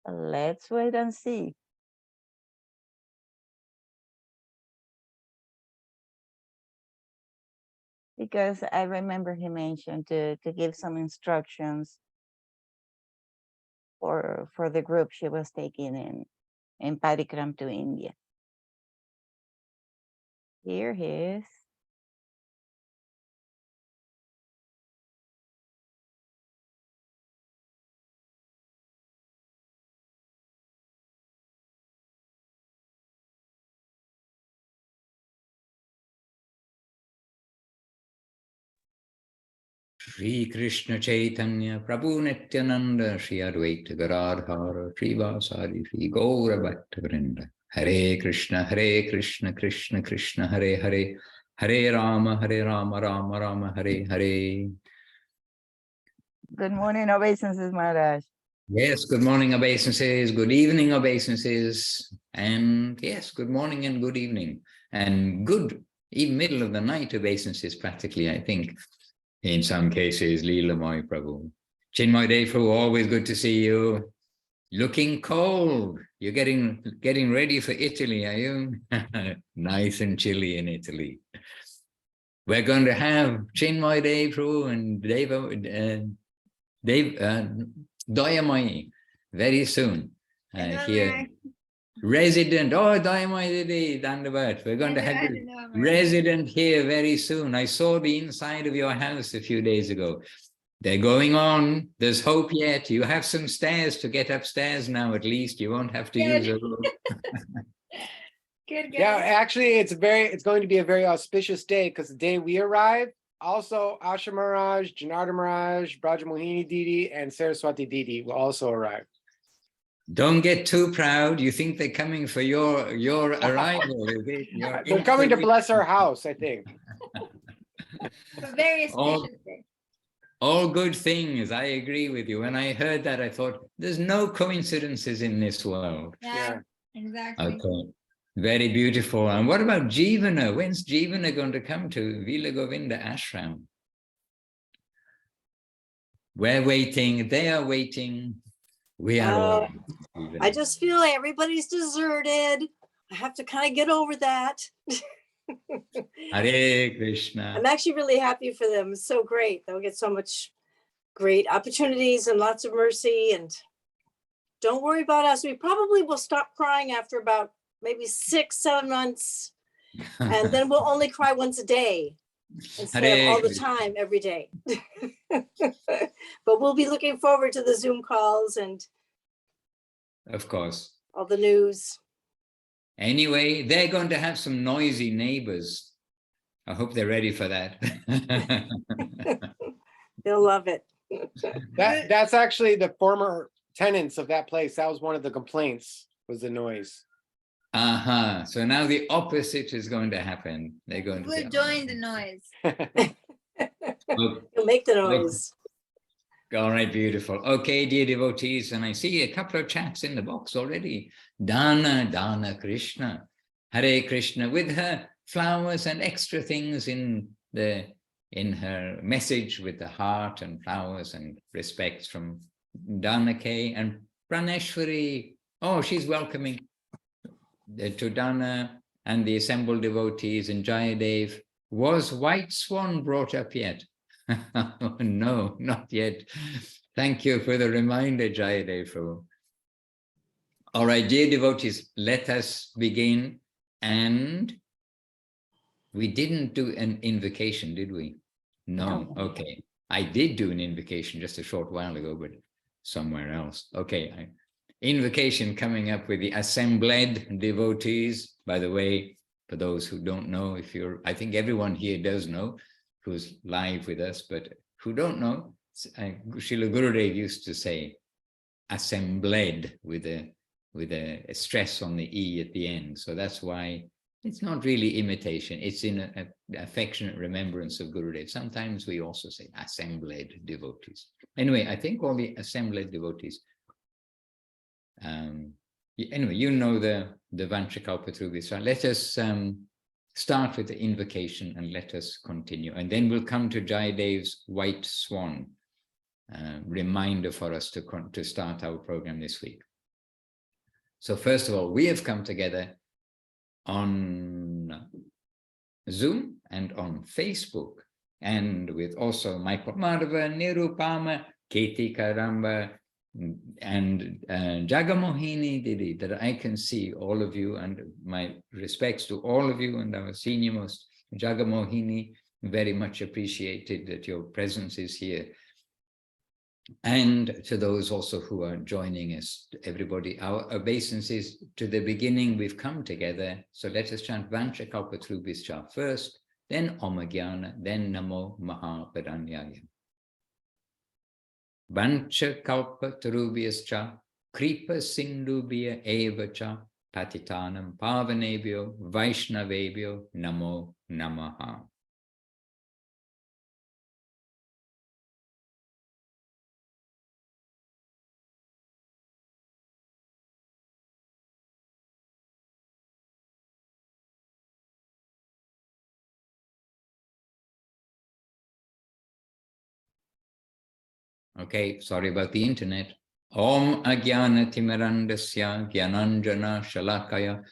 Let's wait and see. Because I remember he mentioned to give some instructions for the group she was taking in Parikram to India. Here he is. Shri Krishna Chaitanya Prabhu Nityananda Shri Advaita Gadadhara Shri Vasari Shri Gaura Bhatta Vrinda Hare Krishna Krishna Krishna Hare Hare Hare Rama Rama Rama Hare Hare. Good morning, obeisances, Maharaj. Yes, good morning, obeisances. Good evening, obeisances. And yes, good morning and good evening. And good even middle of the night obeisances, practically, I think. In some cases, Leela Moy Prabhu. Chinmoy Day Prabhu, always good to see you. Looking cold. You're getting ready for Italy, are you? Nice and chilly in Italy. We're going to have Chinmoy Day Prabhu and Doyamai very soon here. Resident, Doyamai Didi, Dandavat. We're going to have a resident here very soon. I saw the inside of your house a few days ago. They're going on. There's hope yet. You have some stairs to get upstairs now, at least. You won't have to use a rope. Good. Yeah, actually, it's going to be a very auspicious day because the day we arrive, also Asha Maharaj, Janardhan Maharaj, Brajamohini Didi, and Saraswati Didi will also arrive. Don't get too proud. You think they're coming for your arrival? They're coming to bless our house, I think. Very auspicious day. All good things. I agree with you. When I heard that, I thought, there's no coincidences in this world. Yeah, exactly. Okay. Very beautiful. And what about Jivana? When's Jivana going to come to Vila Govinda Ashram? We're waiting. They are waiting. We are all. I just feel like everybody's deserted. I have to kind of get over that. Hare Krishna. I'm actually really happy for them. It's so great. They'll get so much great opportunities and lots of mercy. And don't worry about us. We probably will stop crying after about maybe 6-7 months. And then we'll only cry once a day instead of all the time, every day. But we'll be looking forward to the Zoom calls and of course, all the news. Anyway, they're going to have some noisy neighbors. I hope they're ready for that. They'll love it. That's actually the former tenants of that place. That was one of the complaints, was the noise. So now the opposite is going to happen. They're going to join the noise. You'll make the noise. All right, beautiful. Okay, dear devotees, and I see a couple of chats in the box already. Dana Krishna, Hare Krishna, with her flowers and extra things in her message with the heart and flowers and respects from Dana K and Praneshwari. Oh, she's welcoming to Dana and the assembled devotees and Jayadev. Was White Swan brought up yet? No, not yet. Thank you for the reminder, Jayadev. All right, dear devotees, let us begin. And we didn't do an invocation, did we? No. Okay. I did do an invocation just a short while ago, but somewhere else. Okay. Invocation coming up with the assembled devotees. By the way, for those who don't know, I think everyone here does know, who's live with us, but who don't know, Srila Gurudev used to say assembled with a stress on the E at the end. So that's why it's not really imitation. It's in an affectionate remembrance of Gurudev. Sometimes we also say assembled devotees. Anyway, I think all the assembled devotees. Anyway, you know the Vanchakalpatrubhi. So let us start with the invocation and let us continue. And then we'll come to Jayadev's White Swan, reminder for us to start our program this week. So first of all, we have come together on Zoom and on Facebook, and with also Michael Madhava, Nirupama, Katie Karamba, and Jagamohini Didi, that I can see all of you, and my respects to all of you, and our senior most Jagamohini, very much appreciated that your presence is here. And to those also who are joining us, everybody, our obeisances to the beginning, we've come together. So let us chant Vancha Kalpatarubhyascha first, then Om Jnana, then Namo Mahaparanyaya. Vancha Kalpatarubhyascha, Kripa Sindhubhya Evacha, Patitanam Pavanebhyo, Vaishnavebhyo, Namo Namaha. Okay, sorry about the internet. Om Ajnana Timirandasya Gyananjana Shalakaya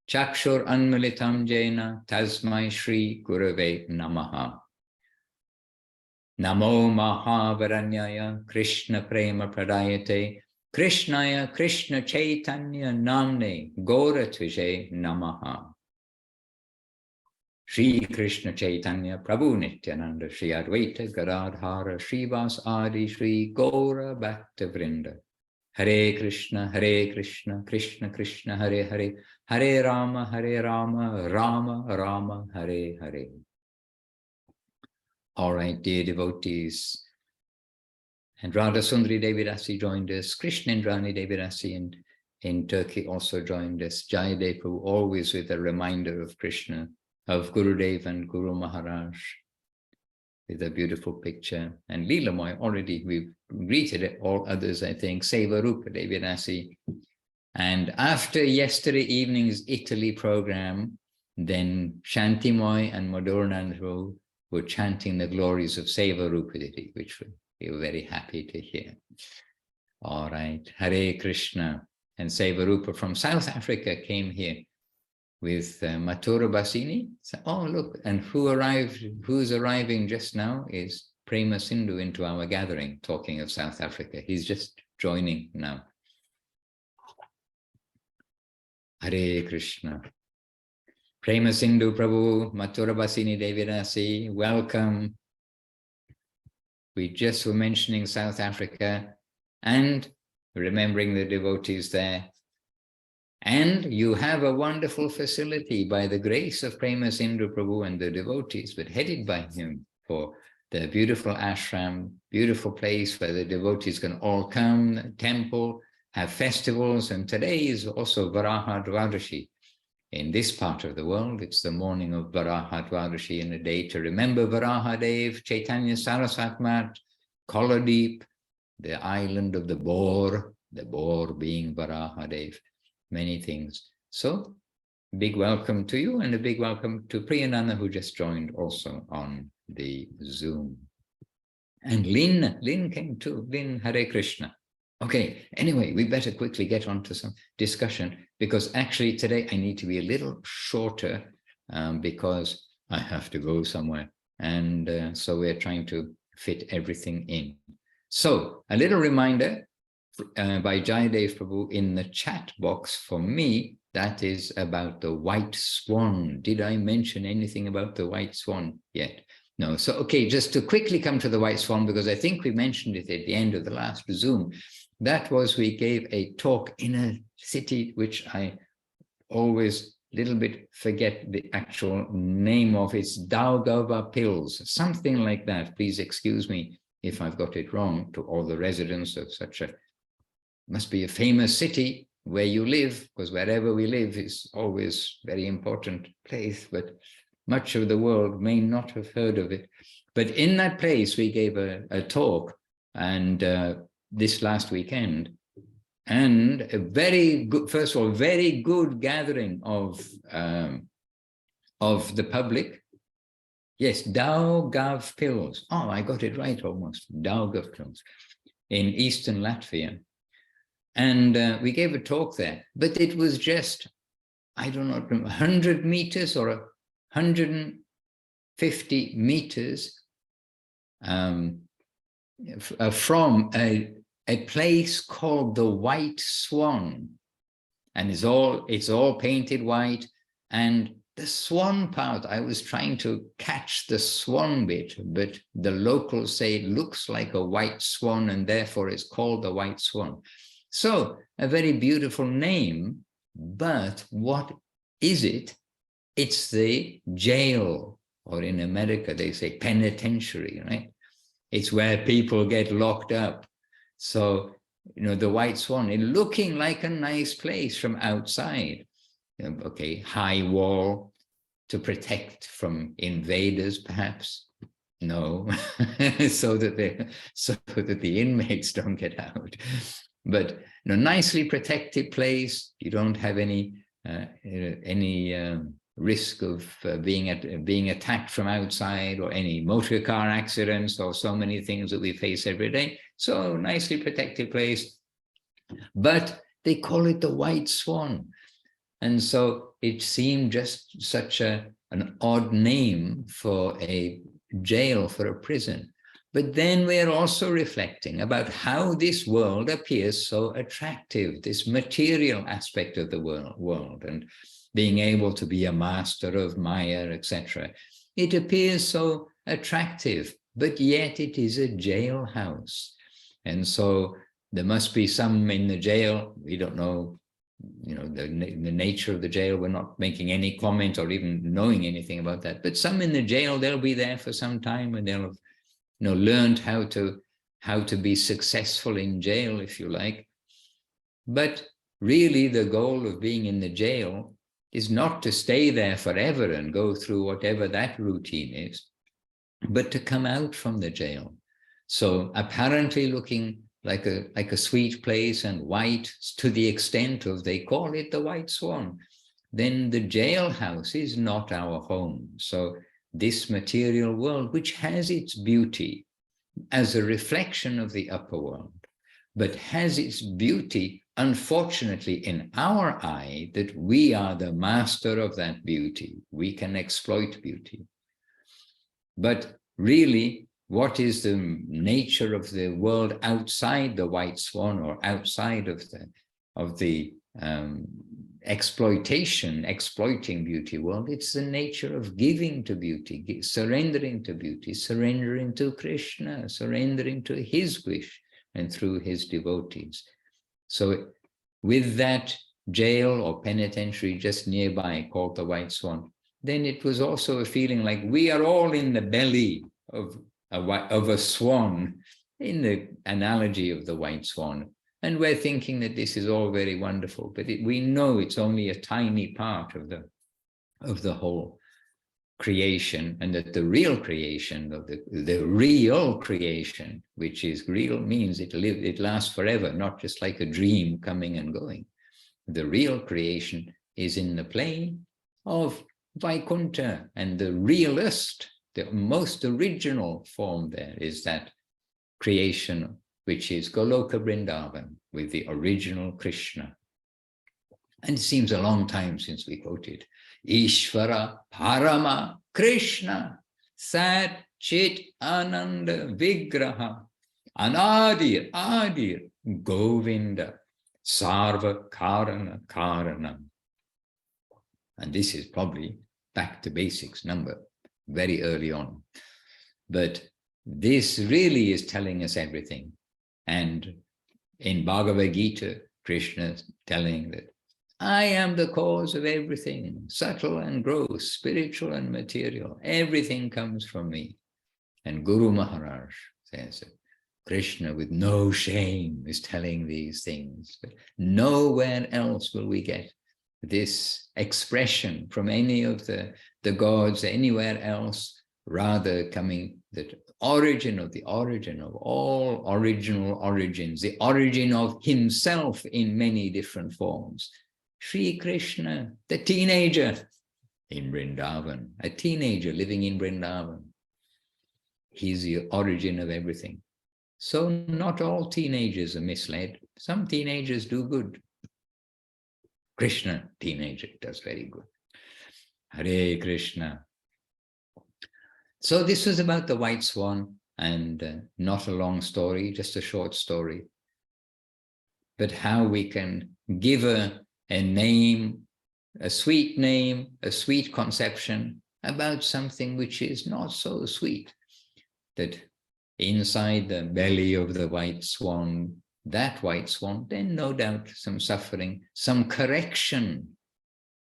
Chakshur Anmilitam Jena Tasmai Shri Gurave Namaha. Namo Mahavaranyaya Krishna Prema Pradayate Krishnaya Krishna Chaitanya Namne Gora Tvije Namaha. Shri Krishna Chaitanya Prabhu Nityananda Shri Advaita Gadadhara Srivas Adi Shri Gaura Bhakta Vrinda. Hare Krishna Krishna Krishna Hare Hare Hare Rama Rama Rama Hare Hare. All right, dear devotees, and Radha Sundari Devidasi joined us, Krishnendrani Devidasi in Turkey also joined us, Jayadev Prabhu, always with a reminder of Krishna, of Gurudev and Guru Maharaj, with a beautiful picture. And Leelamoy, already we've greeted it, all others, I think, Seva Rupa Devidasi. And after yesterday evening's Italy program, then Shantimoy and Madhurnandru were chanting the glories of Seva Rupa Devi, which we were very happy to hear. All right, Hare Krishna. And Seva Rupa from South Africa came here with Mathura Basini. So, oh, look, and who's arriving just now is Prema Sindhu into our gathering, talking of South Africa. He's just joining now. Hare Krishna. Prema Sindhu Prabhu, Mathura Basini Devidasi, welcome. We just were mentioning South Africa and remembering the devotees there. And you have a wonderful facility by the grace of Prema Sindhu Prabhu and the devotees, but headed by him, for the beautiful ashram, beautiful place where the devotees can all come, temple, have festivals. And today is also Varaha Dvadashi. In this part of the world, it's the morning of Varaha Dvadashi, and a day to remember Varaha Dev, Chaitanya Saraswat Mat, Koladeep, the island of the boar being Varaha Dev. Many things. So, big welcome to you, and a big welcome to Priyananda, who just joined also on the Zoom. And Lynn came too. Lynn, Hare Krishna. Okay, anyway, we better quickly get on to some discussion, because actually today I need to be a little shorter because I have to go somewhere. And so we're trying to fit everything in. So, a little reminder by Jayadev Prabhu in the chat box for me, that is about the white swan. Did I mention anything about the white swan yet? No. So, okay, just to quickly come to the white swan, because I think we mentioned it at the end of the last Zoom. That was, we gave a talk in a city which I always little bit forget the actual name of. It's Daugavpils, something like that. Please excuse me if I've got it wrong, to all the residents of such a, must be a famous city where you live, because wherever we live is always very important place, but much of the world may not have heard of it. But in that place, we gave a talk, and this last weekend, and a very good, first of all, very good gathering of the public. Yes, Daugavpils. Oh, I got it right almost. Daugavpils in eastern Latvia. And we gave a talk there, but it was just, I don't know, 100 meters or 150 meters from a place called the White Swan. And it's all painted white. And the swan part, I was trying to catch the swan bit, but the locals say it looks like a white swan and therefore it's called the White Swan. So a very beautiful name, but what is it? It's the jail, or in America, they say penitentiary, right? It's where people get locked up. So, you know, the White Swan, it looking like a nice place from outside. Okay, high wall to protect from invaders, perhaps. No, so that the inmates don't get out. But you know, nicely protected place. You don't have any risk of being attacked from outside, or any motor car accidents, or so many things that we face every day. So nicely protected place. But they call it the White Swan. And so it seemed just such an odd name for a jail, for a prison. But then we're also reflecting about how this world appears so attractive, this material aspect of the world, and being able to be a master of Maya, etc. It appears so attractive, but yet it is a jailhouse. And so there must be some in the jail, we don't know, you know, the nature of the jail. We're not making any comment or even knowing anything about that. But some in the jail, they'll be there for some time, and they'll have, you know, learned how to be successful in jail, if you like. But really, the goal of being in the jail is not to stay there forever and go through whatever that routine is, but to come out from the jail. So apparently looking like a sweet place and white, to the extent of they call it the White Swan, then the jailhouse is not our home. So this material world, which has its beauty as a reflection of the upper world, but has its beauty, unfortunately, in our eye, that we are the master of that beauty. We can exploit beauty. But really, what is the nature of the world outside the White Swan, or outside of the exploiting beauty world? It's the nature of giving to beauty, surrendering to beauty, surrendering to Krishna, surrendering to his wish and through his devotees. So with that jail or penitentiary just nearby called the White Swan, then it was also a feeling like we are all in the belly of a swan, in the analogy of the White Swan. And we're thinking that this is all very wonderful, but we know it's only a tiny part of the whole creation, and that the real creation, of the real creation, which is real, means it lasts forever, not just like a dream coming and going. The real creation is in the plane of Vaikuntha, and the realist, the most original form there is that creation, which is Goloka Vrindavan, with the original Krishna. And it seems a long time since we quoted Ishvara Parama Krishna Sat Chit Ananda Vigraha Anadir Adir Govinda Sarva Karana Karanam. And this is probably back to basics number, very early on. But this really is telling us everything. And in Bhagavad Gita, Krishna is telling that I am the cause of everything, subtle and gross, spiritual and material. Everything comes from me. And Guru Maharaj says that Krishna, with no shame, is telling these things. But nowhere else will we get this expression from any of the gods anywhere else, rather coming that origin of all original origins, the origin of himself in many different forms. Sri Krishna, the teenager in Vrindavan, a teenager living in Vrindavan. He's the origin of everything. So not all teenagers are misled. Some teenagers do good. Krishna, teenager, does very good. Hare Krishna. So this was about the white swan, and not a long story, just a short story. But how we can give a name, a sweet name, a sweet conception about something which is not so sweet. That inside the belly of the white swan, that white swan, then no doubt some suffering, some correction,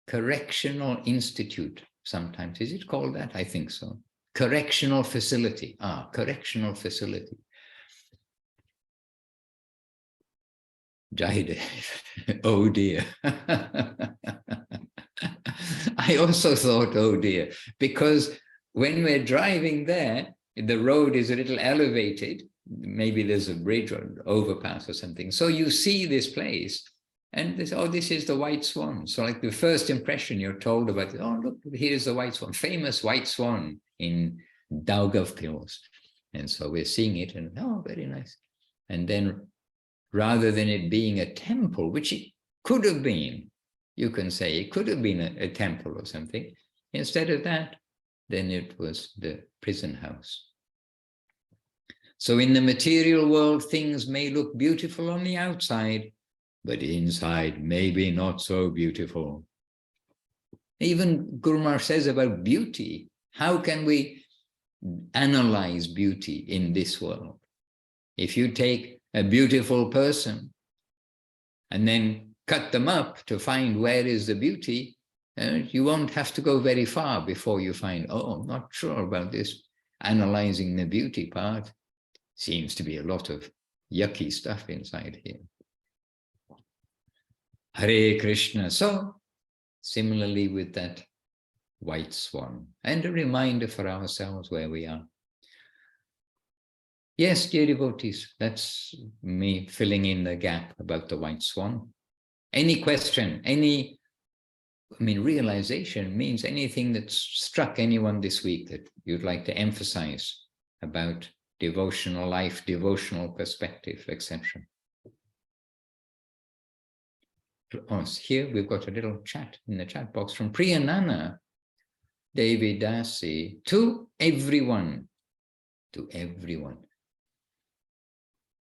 correctional institute sometimes. Is it called that? I think so. Correctional facility. Correctional facility. Jayadev. Oh dear. I also thought, oh dear, because when we're driving there, the road is a little elevated. Maybe there's a bridge or an overpass or something. So you see this place and this, oh, this is the white swan. So like the first impression you're told about, oh, look, here's the white swan, famous white swan in Daugavpils. And so we're seeing it and, oh, very nice. And then rather than it being a temple, which it could have been, you can say it could have been a temple or something. Instead of that, then it was the prison house. So in the material world, things may look beautiful on the outside, but inside maybe not so beautiful. Even Guru Maharaj says about beauty, how can we analyze beauty in this world? If you take a beautiful person and then cut them up to find where is the beauty, you won't have to go very far before you find, oh, I'm not sure about this. Analyzing the beauty part, seems to be a lot of yucky stuff inside here. Hare Krishna. So, similarly with that white swan, and a reminder for ourselves where we are. Yes, dear devotees, that's me filling in the gap about the white swan. Any question, realization means anything that's struck anyone this week that you'd like to emphasize about devotional life, devotional perspective, etc. Oh, here we've got a little chat in the chat box from Priyanana Devi Dasi to everyone, to everyone.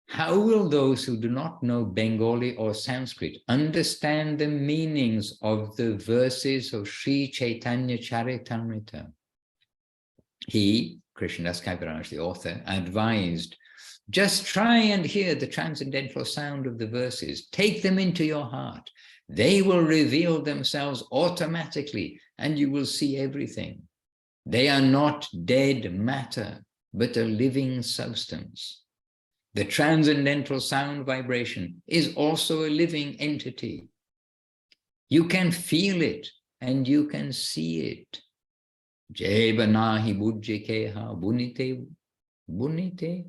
How will those who do not know Bengali or Sanskrit understand the meanings of the verses of Sri Chaitanya Charitamrita? He, Krishnadas Kaviraj, the author, advised, just try and hear the transcendental sound of the verses. Take them into your heart. They will reveal themselves automatically and you will see everything. They are not dead matter, but a living substance. The transcendental sound vibration is also a living entity. You can feel it and you can see it. Jebanahi bujjikeha bunite bunite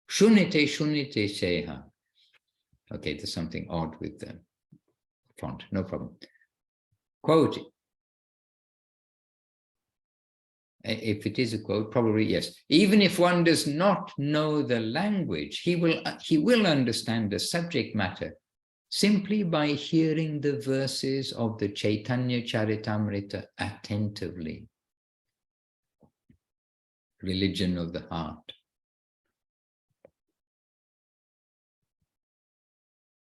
shunite shunite seha. Okay, there's something odd with the font, no problem. Quote, if it is a quote, probably yes. Even if one does not know the language, he will understand the subject matter simply by hearing the verses of the Chaitanya Charitamrita attentively. Religion of the heart.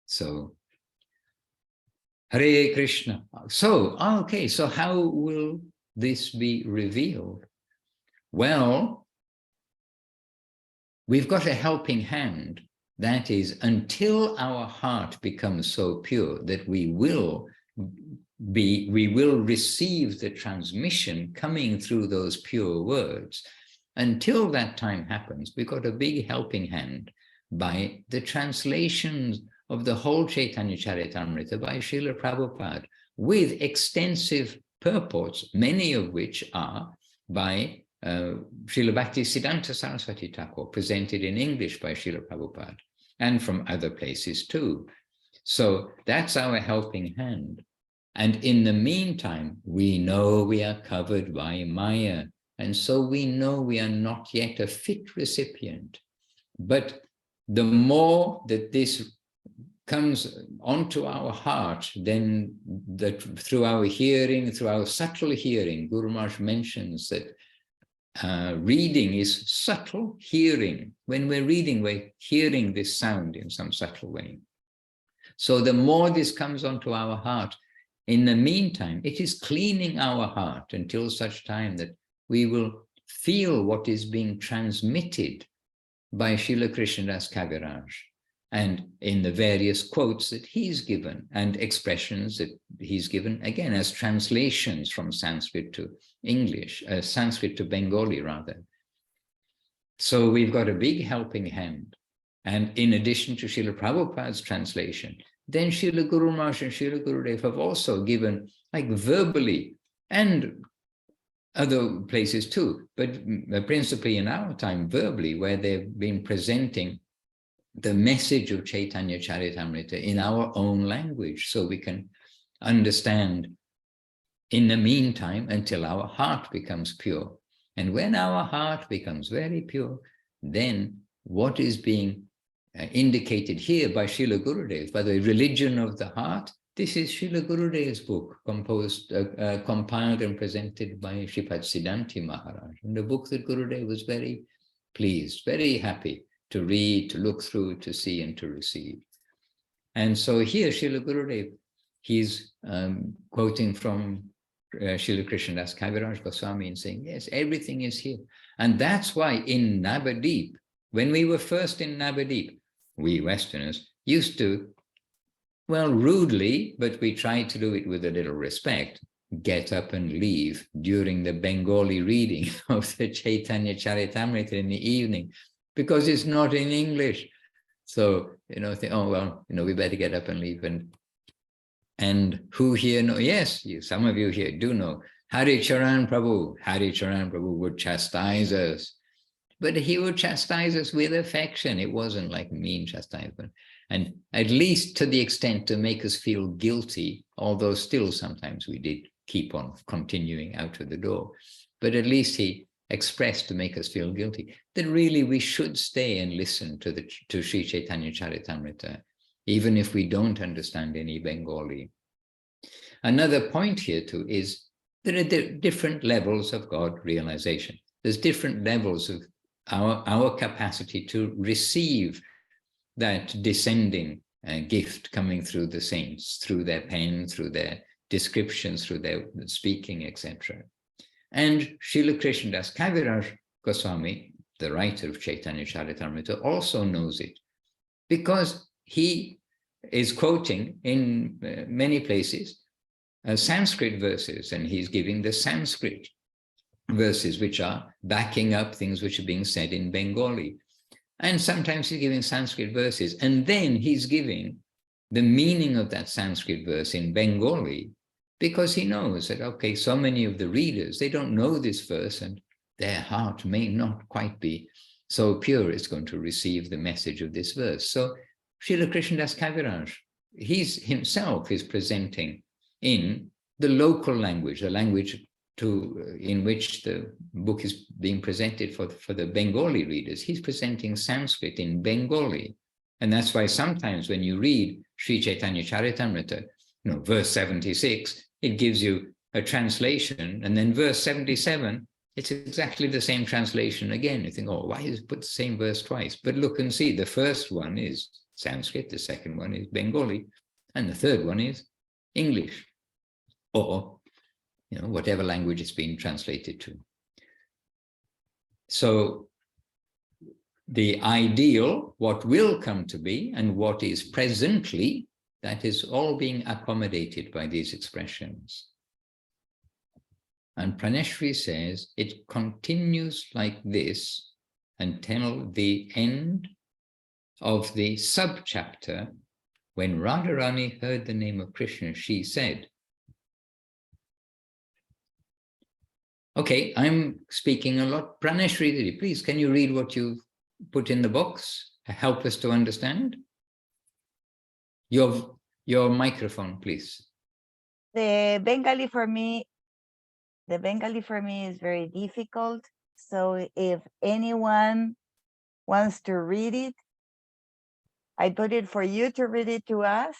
So, Hare Krishna. So, okay, so how will this be revealed? Well, we've got a helping hand. That is, until our heart becomes so pure that we will receive the transmission coming through those pure words. Until that time happens, we've got a big helping hand by the translations of the whole Chaitanya Charitamrita by Srila Prabhupada, with extensive purports, many of which are by Srila Bhaktisiddhanta Saraswati Thakur, presented in English by Srila Prabhupada, and from other places too. So that's our helping hand. And in the meantime, we know we are covered by Maya, and so we know we are not yet a fit recipient. But the more that this comes onto our heart, then that through our hearing, through our subtle hearing, Guru Maharaj mentions that reading is subtle hearing. When we're reading, we're hearing this sound in some subtle way. So the more this comes onto our heart, in the meantime, it is cleaning our heart until such time that we will feel what is being transmitted by Srila Krishnadas Kaviraj, and in the various quotes that he's given and expressions that he's given, again, as translations from Sanskrit to English, Sanskrit to Bengali rather. So we've got a big helping hand. And in addition to Srila Prabhupada's translation, then Srila Guru Maharaj and Srila Gurudev have also given, like verbally, and other places too, but principally in our time, verbally, where they've been presenting the message of Chaitanya Charitamrita in our own language, so we can understand in the meantime until our heart becomes pure. And when our heart becomes very pure, then what is being indicated here by Srila Gurudev, by the religion of the heart, this is Srila Gurudev's book, compiled and presented by Sripad Siddhanti Maharaj. And the book that Gurudev was very pleased, very happy to read, to look through, to see, and to receive. And so here, Srila Gurudev, he's quoting from Srila Krishnadas Kaviraj Goswami and saying, yes, everything is here. And that's why in Navadip, when we were first in Navadip, we Westerners used to, well, rudely, but we tried to do it with a little respect, get up and leave during the Bengali reading of the Chaitanya Charitamrita in the evening, because it's not in English. So, think, oh, well, we better get up and leave. And who here know? Yes, some of you here do know. Hari Charan Prabhu would chastise us. But he would chastise us with affection. It wasn't like mean chastisement. And at least to the extent to make us feel guilty, although still sometimes we did keep on continuing out of the door. But at least he expressed to make us feel guilty that really we should stay and listen to Sri Chaitanya Charitamrita, even if we don't understand any Bengali. Another point here too is there are different levels of God realization. There's different levels of our capacity to receive that descending gift coming through the saints, through their pen, through their descriptions, through their speaking, etc. And Srila Krishnadas Kaviraj Goswami, the writer of Chaitanya Charitamrita, also knows it, because he is quoting in many places Sanskrit verses, and he's giving the Sanskrit verses which are backing up things which are being said in Bengali. And sometimes he's giving Sanskrit verses, and then he's giving the meaning of that Sanskrit verse in Bengali, because he knows that, okay, so many of the readers, they don't know this verse, and their heart may not quite be so pure it's going to receive the message of this verse. So Srila Krishnadas Kaviraj, himself is presenting in the local language, the language in which the book is being presented for the Bengali readers. He's presenting Sanskrit in Bengali. And that's why sometimes when you read Sri Chaitanya Charitamrita, verse 76, it gives you a translation, and then verse 77, it's exactly the same translation again. You think, oh, why is it put the same verse twice? But look and see, the first one is Sanskrit, the second one is Bengali, and the third one is English, or whatever language it's been translated to. So the ideal, what will come to be, and what is presently, that is all being accommodated by these expressions. And Praneshri says it continues like this until the end of the sub-chapter. When Radharani heard the name of Krishna, she said, okay, I'm speaking a lot. Praneshri, please, can you read what you put in the box? Help us to understand. Your microphone, please. The Bengali for me is very difficult. So if anyone wants to read it, I put it for you to read it to us.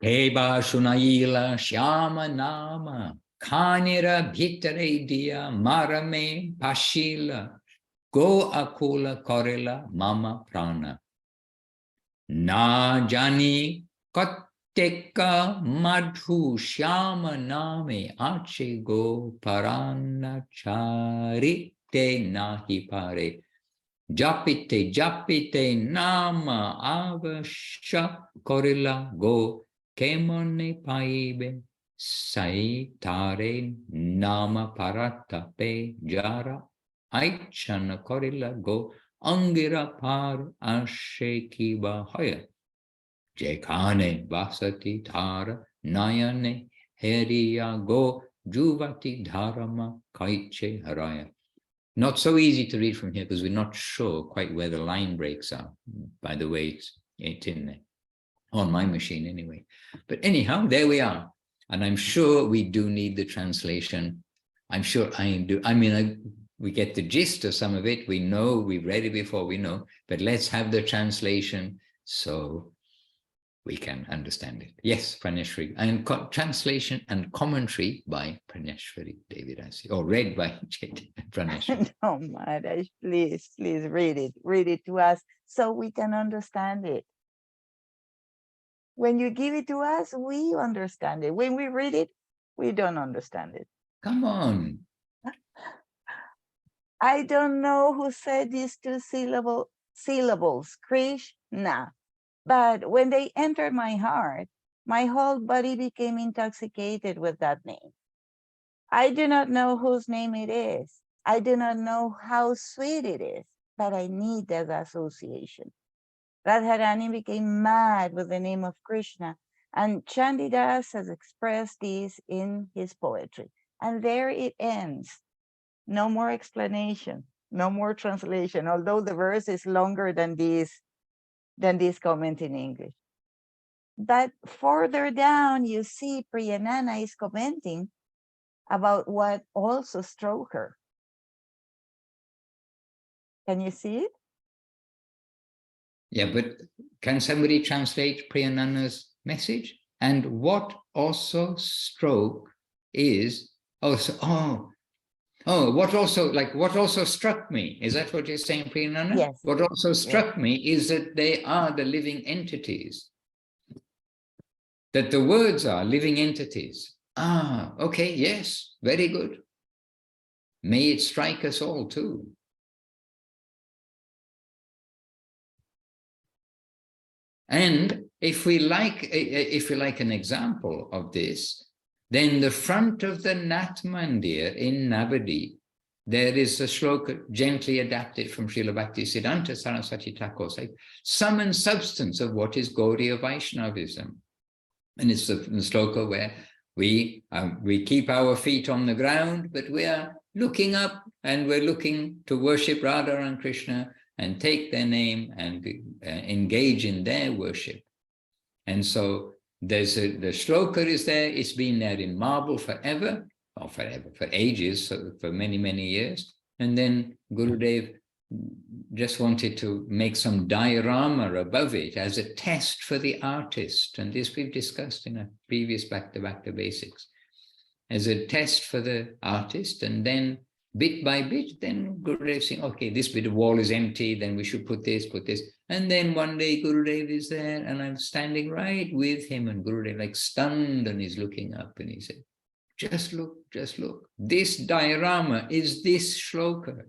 Eba Shunaila Shyama Nama Kanira Bhitare Dia Marame Pashila Go Akula Korila Mama Prana Na Jani Kotteka Madhu Shyama Name Ache Go Parana Charite Nahi Pare Japite Japite Nama Avasha Korila Go Kemone Paibe Sai Tare Nama Parata Pe Jara Aichana Korila Go Angira Par Ashekiba Hoya Jekane Vasati Tara Nayane Heriya Go Juvati Dharama Kaiche Haraya. Not so easy to read from here because we're not sure quite where the line breaks are. By the way, it's in there. On my machine anyway. But anyhow, there we are. And I'm sure we do need the translation. I'm sure I do. I mean, we get the gist of some of it. We know, we've read it before, we know. But let's have the translation so we can understand it. Yes, Praneshwari. And translation and commentary by Praneshwari Devirasi, or read by Praneshwari. No, Maharaj, please, please read it. Read it to us so we can understand it. When you give it to us, we understand it. When we read it, we don't understand it. Come on. I don't know who said these two syllables, Krishna. But when they entered my heart, my whole body became intoxicated with that name. I do not know whose name it is. I do not know how sweet it is, but I need that association. Radharani became mad with the name of Krishna, and Chandidas has expressed this in his poetry. And there it ends. No more explanation, no more translation, although the verse is longer than this comment in English. But further down, you see Priyanana is commenting about what also struck her. Can you see it? Yeah, but can somebody translate Priyanana's message? And what also struck is what also struck me? Is that what you're saying, Priyanana? Yes. What also struck me is that they are the living entities. That the words are living entities. Ah, okay, yes, very good. May it strike us all too. And if we like an example of this, then the front of the Nat Mandir in Navadi, there is a shloka gently adapted from Srila Bhaktisiddhanta Saraswati Thakur, like sum and substance of what is Gaudiya Vaishnavism. And it's the shloka where we keep our feet on the ground, but we are looking up and we're looking to worship Radha and Krishna and take their name and engage in their worship. And so the shloka is there. It's been there in marble forever, or forever, for ages, so for many, many years. And then Gurudev just wanted to make some diorama above it as a test for the artist. And this we've discussed in a previous Back to Basics. As a test for the artist, and then bit by bit, then Gurudev saying, okay, this bit of wall is empty, then we should put this. And then one day Gurudev is there and I'm standing right with him, and Gurudev like stunned and he's looking up and he said, just look. This diorama is this shloka.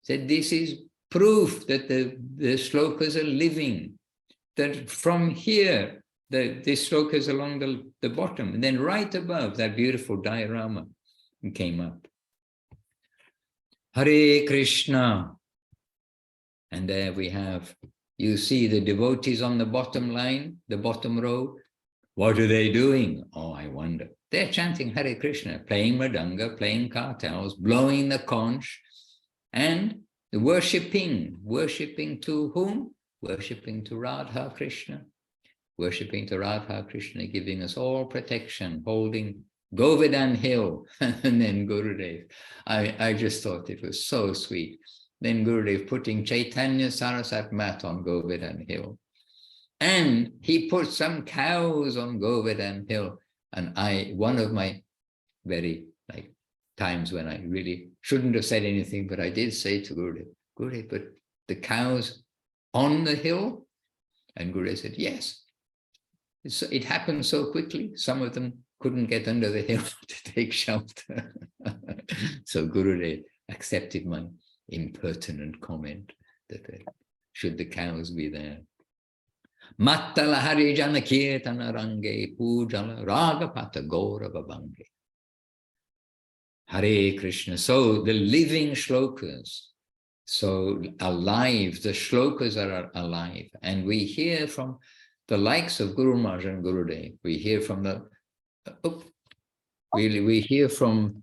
Said this is proof that the shlokas are living, that from here, this shloka is along the bottom, and then right above that beautiful diorama came up. Hare Krishna. And there we have, you see the devotees on the bottom line, the bottom row. What are they doing? Oh, I wonder. They're chanting Hare Krishna, playing mridanga, playing kartals, blowing the conch, and worshipping to whom? Worshipping to Radha Krishna. Worshipping to Radha Krishna, giving us all protection, holding Govardhan Hill. And then Gurudev, I just thought it was so sweet. Then Gurudev putting Chaitanya Sarasat mat on Govardhan Hill. And he put some cows on Govardhan Hill. And one of my very times when I really shouldn't have said anything, but I did say to Gurudev, but the cows on the hill? And Gurudev said, yes. It happened so quickly. Some of them couldn't get under the hill to take shelter. So Gurudev accepted my impertinent comment that should the cows be there. Mattala Harijana Kirtana Range Pujala Ragapata Gaurava Bange. Hare Krishna. So the living shlokas, so alive, the shlokas are alive. And we hear from the likes of Guru Maharaj and Gurudev. We hear from we hear from,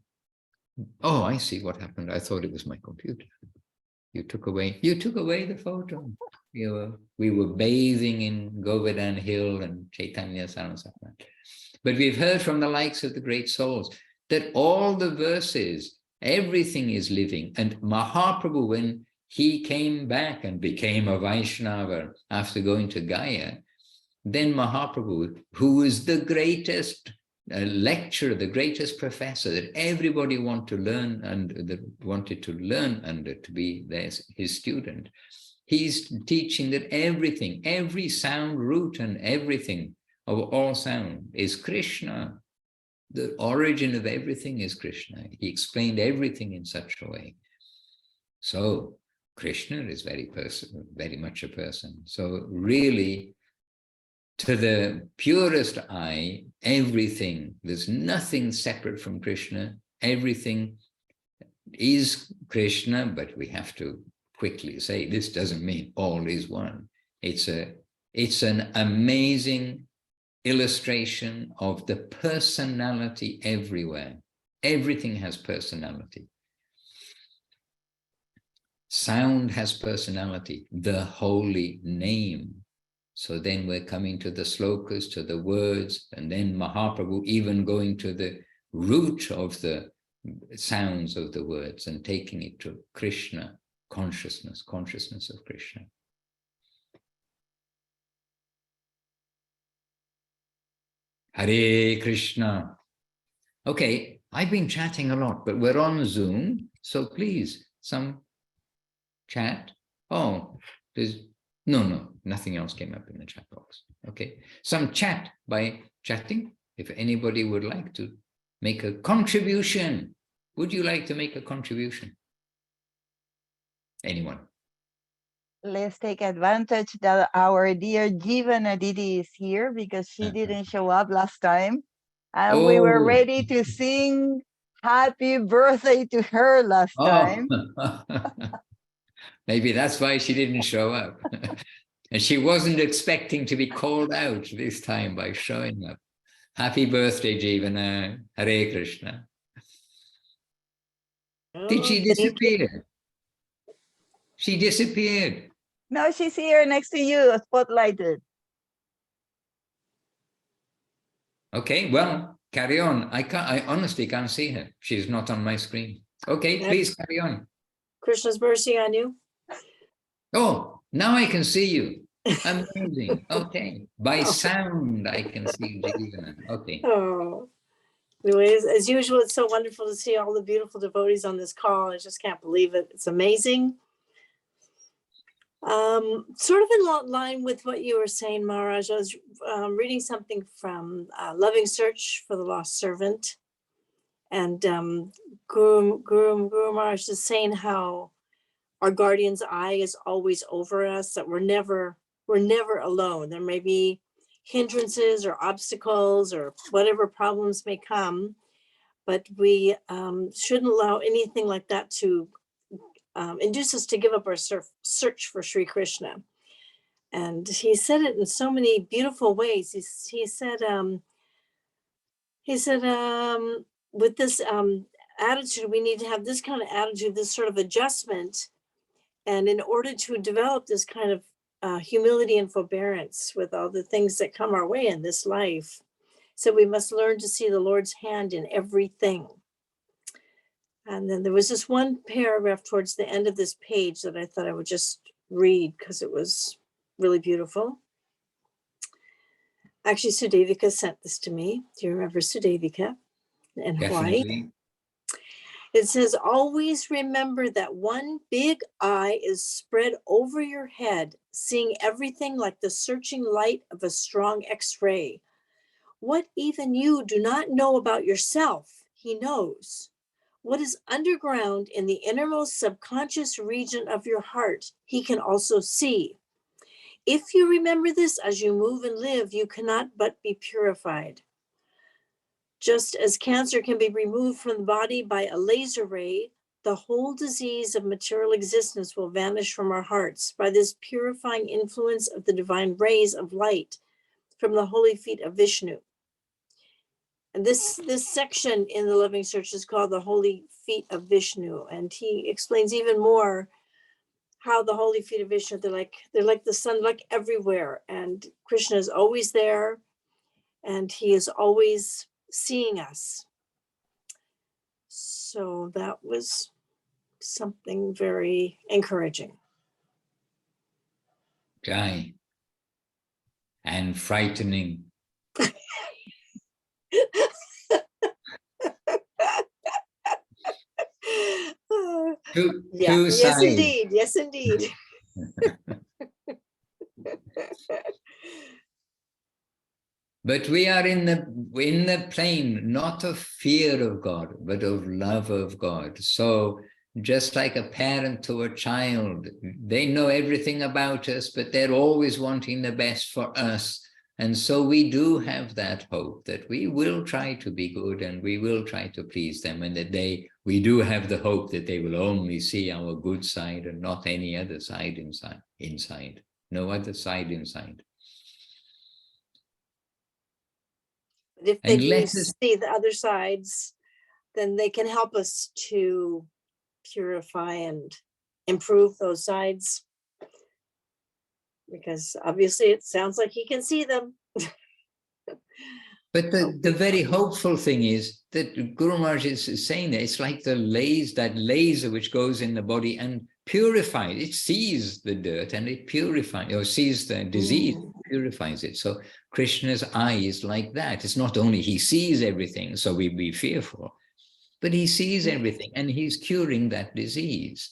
oh, I see what happened. I thought it was my computer. You took away the photo. We were bathing in Govardhan Hill and Chaitanya Saraswati. But we've heard from the likes of the great souls that all the verses, everything is living. And Mahaprabhu, when he came back and became a Vaishnava after going to Gaya, then Mahaprabhu, who is the greatest lecturer, the greatest professor that everybody wanted to learn under to be his student, he's teaching that everything, every sound root and everything of all sound is Krishna. The origin of everything is Krishna. He explained everything in such a way. So Krishna is very much a person. So really, to the purest eye, everything, there's nothing separate from Krishna. Everything is Krishna, but we have to quickly say this doesn't mean all is one. It's an amazing illustration of the personality everywhere. Everything has personality. Sound has personality, the holy name. So then we're coming to the slokas, to the words, and then Mahaprabhu even going to the root of the sounds of the words and taking it to Krishna, consciousness of Krishna. Hare Krishna. Okay, I've been chatting a lot, but we're on Zoom, so please, some chat. Oh, there's no, nothing else came up in the chat box. Okay, some chat by chatting. If anybody would like to make a contribution, would you like to make a contribution? Anyone? Let's take advantage that our dear Jivana Didi is here because she didn't show up last time. And we were ready to sing happy birthday to her last time. Maybe that's why she didn't show up. And she wasn't expecting to be called out this time by showing up. Happy birthday, Jivana. Hare Krishna. Did she disappear? She disappeared. No, she's here next to you, spotlighted. Okay, well, carry on. I honestly can't see her. She's not on my screen. Okay, please carry on. Krishna's mercy on you. Oh, now I can see you. Amazing. Okay. By sound, I can see Jivana. Okay. Oh, anyways, as usual, it's so wonderful to see all the beautiful devotees on this call. I just can't believe it. It's amazing. Sort of in line with what you were saying, Maharaj, I was reading something from Loving Search for the Lost Servant. And Guru Maharaj is saying how our guardian's eye is always over us, that we're never alone. There may be hindrances or obstacles or whatever problems may come, but we shouldn't allow anything like that to induce us to give up our search for Sri Krishna. And he said it in so many beautiful ways. He said, with this attitude, we need to have this kind of attitude, this sort of adjustment. And in order to develop this kind of humility and forbearance with all the things that come our way in this life, so we must learn to see the Lord's hand in everything. And then there was this one paragraph towards the end of this page that I thought I would just read because it was really beautiful. Actually, Sudevika sent this to me. Do you remember Sudevika in Hawaii? Definitely. It says, always remember that one big eye is spread over your head, seeing everything like the searching light of a strong X-ray. What even you do not know about yourself, he knows. What is underground in the innermost subconscious region of your heart, he can also see. If you remember this as you move and live, you cannot but be purified. Just as cancer can be removed from the body by a laser ray, the whole disease of material existence will vanish from our hearts by this purifying influence of the divine rays of light from the holy feet of Vishnu. And this section in the Loving Search is called the Holy Feet of Vishnu. And he explains even more how the holy feet of Vishnu, they're like the sun, like everywhere. And Krishna is always there, and he is always seeing us. So that was something very encouraging. Jai. And frightening. Two Yes, sides. indeed. Yes, indeed. But we are in the plane, not of fear of God, but of love of God. So just like a parent to a child, they know everything about us, but they're always wanting the best for us. And so we do have that hope that we will try to be good and we will try to please them, and that we do have the hope that they will only see our good side and not any other side inside. No other side inside. If they do see the other sides, then they can help us to purify and improve those sides. Because obviously it sounds like he can see them. But the very hopeful thing is that Guru Maharaj is saying that it's like that laser which goes in the body and purifies. It sees the dirt and it purifies, or sees the disease, purifies it. So Krishna's eye is like that. It's not only he sees everything, so we be fearful, but he sees everything and he's curing that disease.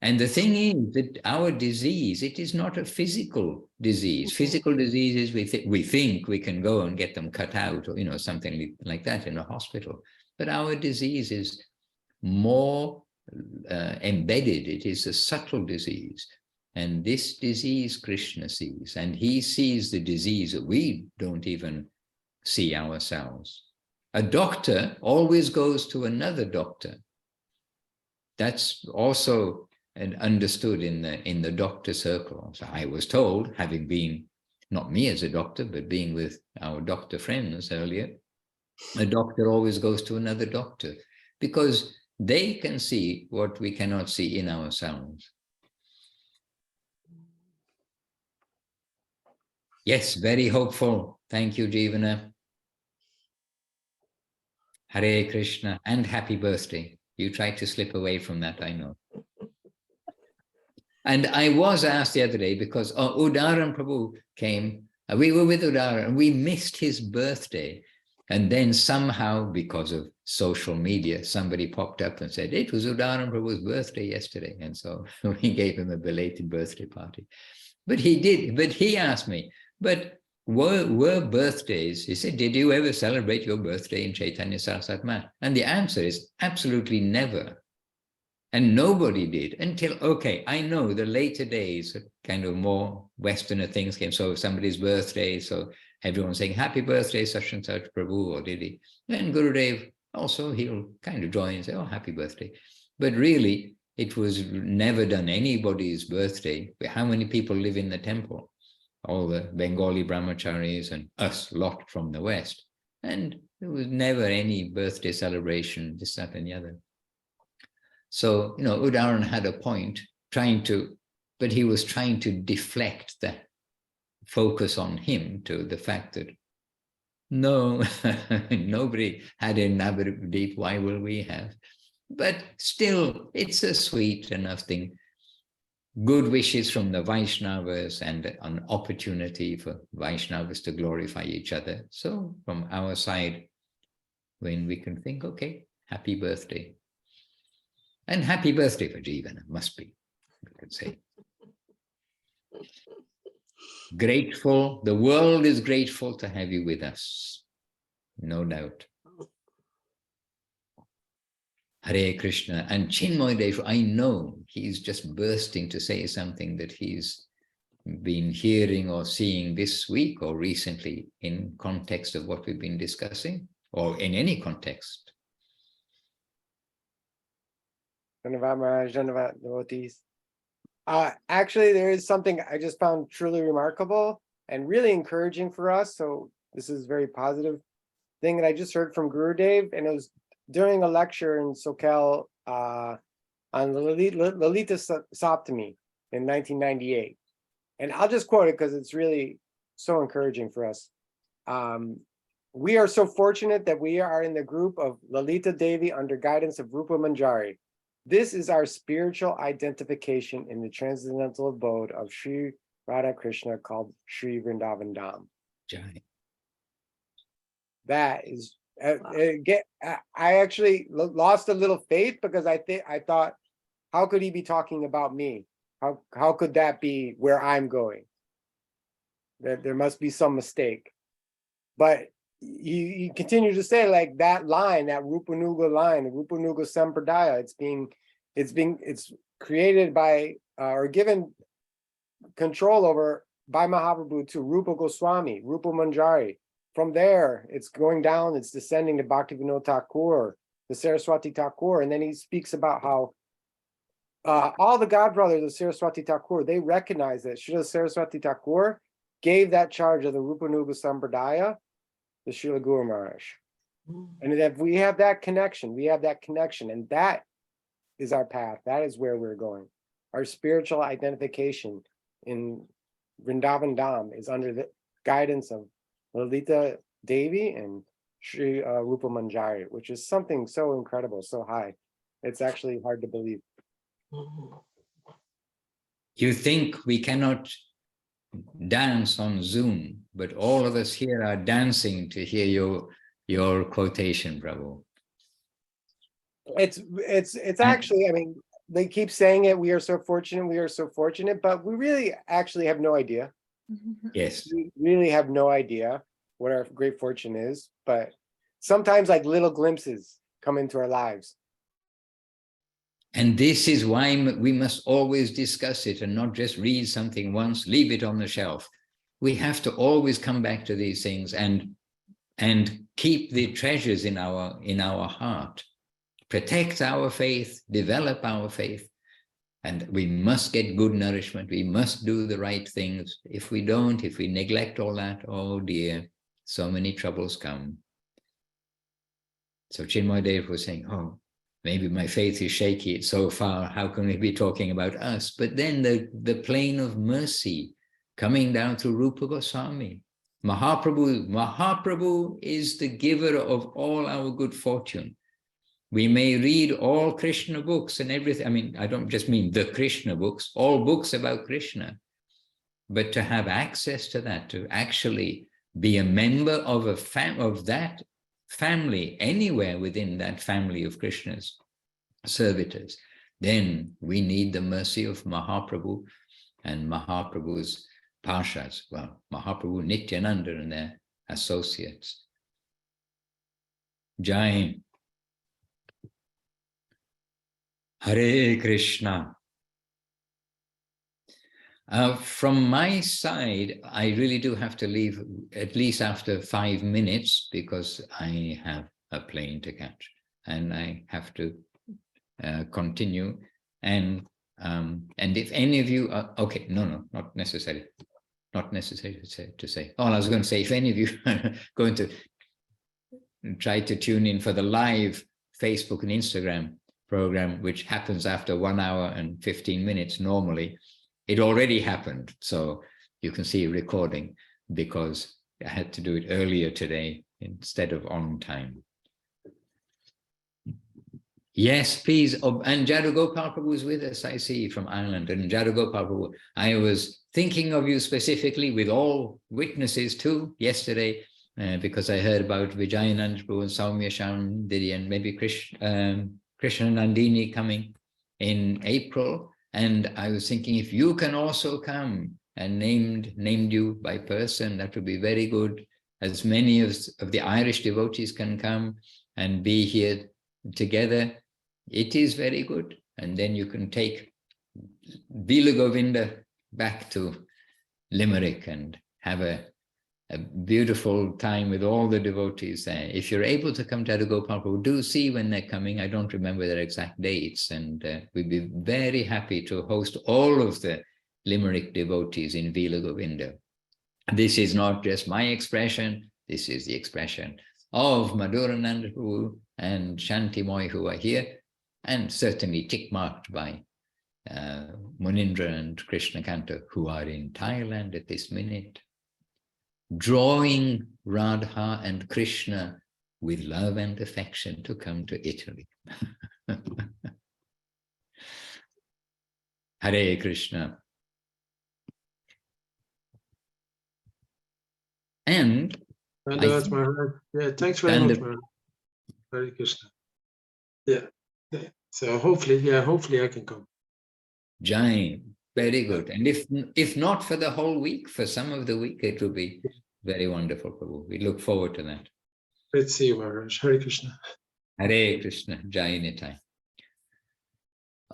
And the thing is that our disease, it is not a physical disease. Physical diseases, we think we can go and get them cut out, or something like that in a hospital. But our disease is more embedded. It is a subtle disease. And this disease Krishna sees, and he sees the disease that we don't even see ourselves. A doctor always goes to another doctor. That's also and understood in the doctor circle. So I was told, having been, not me as a doctor, but being with our doctor friends earlier, a doctor always goes to another doctor because they can see what we cannot see in ourselves. Yes, very hopeful. Thank you, Jivana. Hare Krishna, and happy birthday. You tried to slip away from that, I know. And I was asked the other day because Udaran Prabhu came, we were with Udaran and we missed his birthday. And then somehow, because of social media, somebody popped up and said, it was Udaran Prabhu's birthday yesterday. And so we gave him a belated birthday party. But he asked me, but were birthdays, he said, did you ever celebrate your birthday in Chaitanya Saraswati Math? And the answer is absolutely never. And nobody did until, okay, I know the later days, kind of more Westerner things came. So somebody's birthday, so everyone's saying, happy birthday, such and such, Prabhu, or did he? Then Gurudev also, he'll kind of join and say, oh, happy birthday. But really, it was never done anybody's birthday. How many people live in the temple? All the Bengali brahmacharis and us lot from the West. And there was never any birthday celebration, this, that, and the other. So, Udaran had a point but he was trying to deflect the focus on him to the fact that, no, nobody had a Navadip, why will we have? But still, it's a sweet enough thing. good wishes from the Vaishnavas and an opportunity for Vaishnavas to glorify each other. So from our side, when we can think, okay, happy birthday. And happy birthday for Jeevana, must be, we could say. Grateful, the world is grateful to have you with us, no doubt. Hare Krishna. And Chinmoy Dev, I know he's just bursting to say something that he's been hearing or seeing this week or recently in context of what we've been discussing, or in any context. Dhanyavad Maharaj, Dhanyavad devotees. Actually, there is something I just found truly remarkable and really encouraging for us. So this is a very positive thing that I just heard from Gurudev, and it was during a lecture in Socal on Lalita Saptami in 1998. And I'll just quote it because it's really so encouraging for us. We are so fortunate that we are in the group of Lalita Devi under guidance of Rupa Manjari. This is our spiritual identification in the transcendental abode of Sri Radha Krishna called Sri Vrindavan Dham. Jai. That is, I actually lost a little faith because I thought, how could he be talking about me? How could that be where I'm going? There must be some mistake. But he continued to say, like, that line, that Rupanuga line, the Rupanuga Sampradaya, it's created by or given control over by Mahaprabhu to Rupa Goswami, Rupa Manjari. From there, it's going down, it's descending to Bhaktivinoda Thakur, the Saraswati Thakur, and then he speaks about how all the godbrothers of Saraswati Thakur, they recognize that Srila Saraswati Thakur gave that charge of the Rupanuga Sampradaya to Srila Guru Maharaj. And if we have that connection, and that is our path. That is where we're going. Our spiritual identification in Vrindavan Dham is under the guidance of Lalita Devi and Sri Rupa Manjari, which is something so incredible, so high. It's actually hard to believe. You think we cannot dance on Zoom, but all of us here are dancing to hear your quotation, Prabhu. It's actually, I mean, they keep saying it, we are so fortunate, but we really actually have no idea. Yes. We really have no idea what our great fortune is, but sometimes like little glimpses come into our lives. And this is why we must always discuss it and not just read something once, leave it on the shelf. We have to always come back to these things and keep the treasures in our heart, protect our faith, develop our faith. And we must get good nourishment. We must do the right things. If we don't, if we neglect all that, oh dear, so many troubles come. So Chinmoy Dev was saying, oh, maybe my faith is shaky, it's so far, how can we be talking about us? But then the plane of mercy coming down through Rupa Goswami. Mahaprabhu is the giver of all our good fortune. We may read all Krishna books and everything. I mean, I don't just mean the Krishna books, all books about Krishna. But to have access to that, to actually be a member of of that family, anywhere within that family of Krishna's servitors, then we need the mercy of Mahaprabhu and Mahaprabhu's Parshas, well, Mahaprabhu, Nityananda and their associates. Jai. Hare Krishna. From my side, I really do have to leave at least after 5 minutes because I have a plane to catch and I have to continue. And if any of you are, okay, no, not necessary. Not necessary to say. Oh, I was going to say, if any of you are going to try to tune in for the live Facebook and Instagram program, which happens after 1 hour and 15 minutes normally, it already happened. So you can see a recording because I had to do it earlier today instead of on time. Yes, please. Oh, and Jadugopal Prabhu is with us, I see, from Ireland. And Jadugopal Prabhu, I was thinking of you specifically with all witnesses too yesterday, because I heard about Vijayanand Prabhu and Saumya Shandiri and maybe Krishna Nandini coming in April. And I was thinking, if you can also come, and named you by person, that would be very good. As many of the Irish devotees can come and be here together, it is very good. And then you can take Bila Govinda back to Limerick and have a beautiful time with all the devotees there. If you're able to come to Jadugopal Prabhu, do see when they're coming. I don't remember their exact dates, and we'd be very happy to host all of the Limerick devotees in Vila Govinda. This is not just my expression, this is the expression of Madhurananda Prabhu and Shanti Moy, who are here, and certainly tick-marked by Munindra and Krishna Kanta, who are in Thailand at this minute, drawing Radha and Krishna with love and affection to come to Italy. Hare Krishna. And That's Maharaj. Yeah, thanks very much, Maharaj. Hare Krishna. Yeah. So hopefully I can come. Jai, very good. And if not for the whole week, for some of the week, it will be very wonderful, Prabhu. We look forward to that. Let's see you, Maharaj. Hare Krishna. Hare Krishna, Jai Nitai.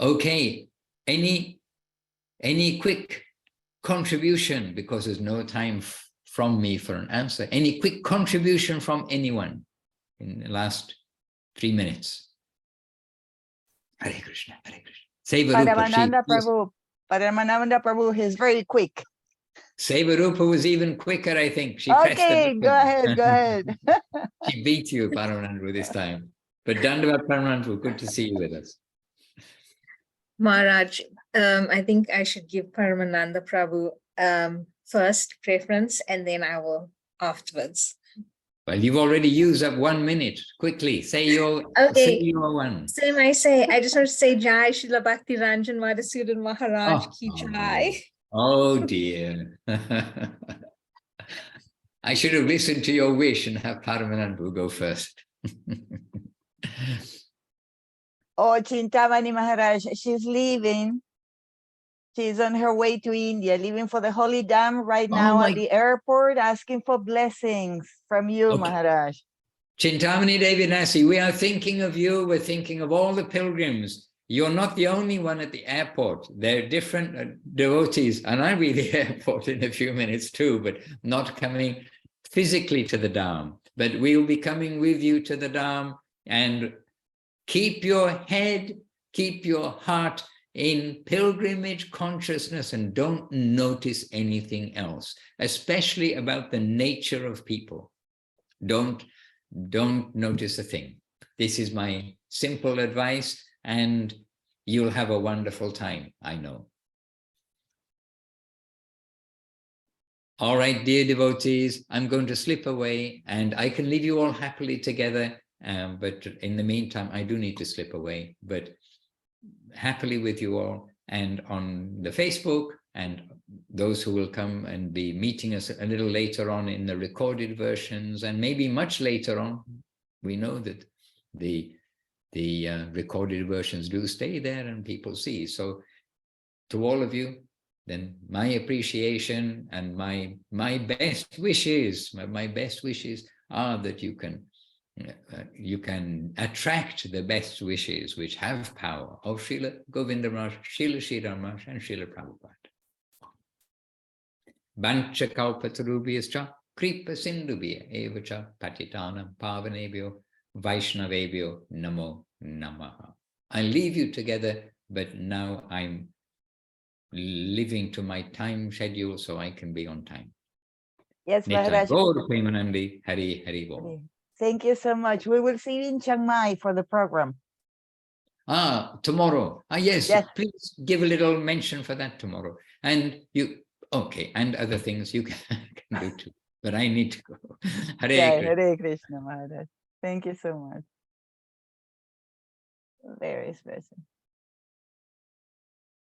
Okay, any quick contribution, because there's no time from me for an answer. Any quick contribution from anyone in the last 3 minutes? Hare Krishna, Hare Krishna. Paramananda Prabhu, he's very quick. Sevarupa was even quicker, I think. She Okay, pressed the go ahead. She beat you, Paramananda, this time. But Dandavat Paramananda, good to see you with us. Maharaj, I think I should give Paramananda Prabhu first preference, and then I will afterwards. Well, you've already used up 1 minute. Quickly, say your one. Same I say. I just want to say Jai Srila Bhakti Ranjan Madhusudan Maharaj ki Jai. Oh dear. I should have listened to your wish and have Paramananda go first. Oh, Chintamani Maharaj, she's leaving. She's on her way to India, leaving for the Holy Dam right now at the airport, asking for blessings from you, Maharaj. Chintamani Devi Nasi, we are thinking of you. We're thinking of all the pilgrims. You're not the only one at the airport. There are different devotees, and I'll be at the airport in a few minutes too, but not coming physically to the Dham. But we'll be coming with you to the Dham, and keep your head, keep your heart in pilgrimage consciousness, and don't notice anything else, especially about the nature of people. Don't notice a thing. This is my simple advice, and you'll have a wonderful time, I know. All right, dear devotees, I'm going to slip away, and I can leave you all happily together, but in the meantime, I do need to slip away, but happily with you all, and on the Facebook, and those who will come and be meeting us a little later on in the recorded versions, and maybe much later on. We know that the recorded versions do stay there and people see. So to all of you, then my appreciation and my best wishes, my best wishes are that you can attract the best wishes which have power of Srila Govinda Maharaj, Srila Sridhar Maharaj, and Srila Prabhupada. Bancha kalpatarubhyascha kripa sindhubhya evacha patitanam pavanebhyo vaishnavebhyo namo namaha. I leave you together, but now I'm living to my time schedule so I can be on time. Yes, Maharaj. Hari Hari Bol. Thank you so much. We will see you in Chiang Mai for the program. Tomorrow. Yes, please give a little mention for that tomorrow. And you, okay, and other things you can do too. But I need to go. Hare Krishna. Hare Krishna, Maharaj. Thank you so much. very special.